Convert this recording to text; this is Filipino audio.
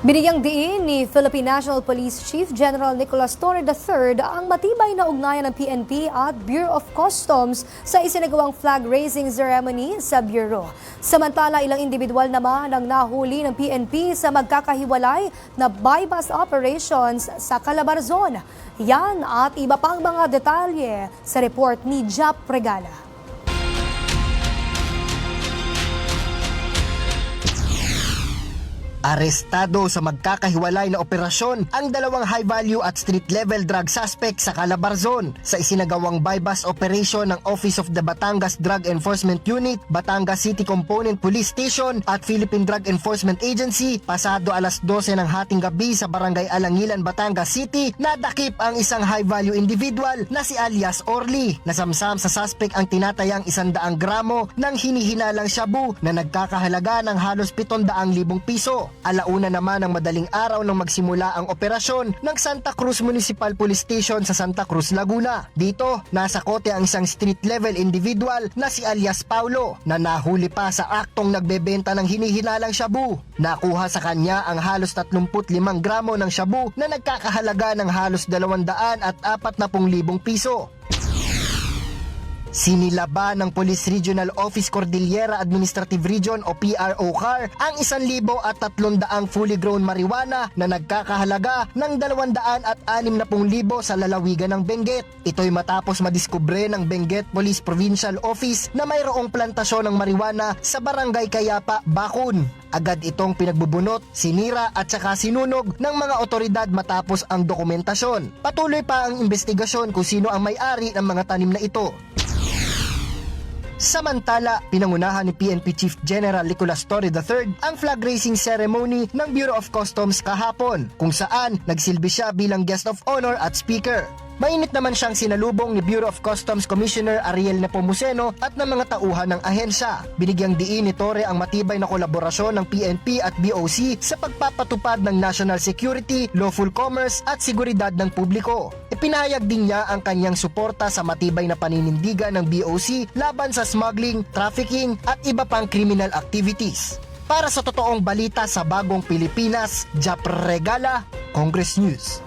Binigyang diin ni Philippine National Police Chief General Nicolas Torre III ang matibay na ugnayan ng PNP at Bureau of Customs sa isinagawang flag raising ceremony sa Bureau. Samantala, ilang individual naman ang nahuli ng PNP sa magkakahiwalay na buy-bust operations sa Calabarzon. Yan at iba pang mga detalye sa report ni Jap Regala. Arestado sa magkakahiwalay na operasyon ang dalawang high-value at street-level drug suspect sa Calabarzon sa isinagawang buy-bust operation ng Office of the Batangas Drug Enforcement Unit, Batangas City Component Police Station at Philippine Drug Enforcement Agency pasado alas 12 ng hating gabi sa Barangay Alangilan, Batangas City. Nadakip ang isang high-value individual na si alias Orly. Nasamsam sa suspect ang tinatayang 100 gramo ng hinihinalang shabu na nagkakahalaga ng halos 700,000 piso. Alauna naman ng madaling araw nang magsimula ang operasyon ng Santa Cruz Municipal Police Station sa Santa Cruz, Laguna. Dito, nasa kote ang isang street-level individual na si alias Paulo na nahuli pa sa aktong nagbebenta ng hinihinalang shabu. Nakuha sa kanya ang halos 35 gramo ng shabu na nagkakahalaga ng halos 240,000 piso. Sinilaba ng Police Regional Office Cordillera Administrative Region o PRO CAR ang 1,300 fully grown marijuana na nagkakahalaga ng 260,000 sa lalawigan ng Benguet. Ito'y matapos madiskubre ng Benguet Police Provincial Office na mayroong plantasyon ng marijuana sa Barangay Kayapa, Bakun. Agad itong pinagbubunot, sinira at saka sinunog ng mga otoridad matapos ang dokumentasyon. Patuloy pa ang investigasyon kung sino ang may-ari ng mga tanim na ito. Samantala, pinangunahan ni PNP Chief General Nicolas Torre III ang flag raising ceremony ng Bureau of Customs kahapon, kung saan nagsilbi siya bilang guest of honor at speaker. Mainit naman siyang sinalubong ni Bureau of Customs Commissioner Ariel Nepomuceno at ng mga tauhan ng ahensya. Binigyang diin ni Torre ang matibay na kolaborasyon ng PNP at BOC sa pagpapatupad ng national security, lawful commerce at seguridad ng publiko. Ipinahayag din niya ang kanyang suporta sa matibay na paninindigan ng BOC laban sa smuggling, trafficking at iba pang criminal activities. Para sa totoong balita sa Bagong Pilipinas, Jap Regala, Congress News.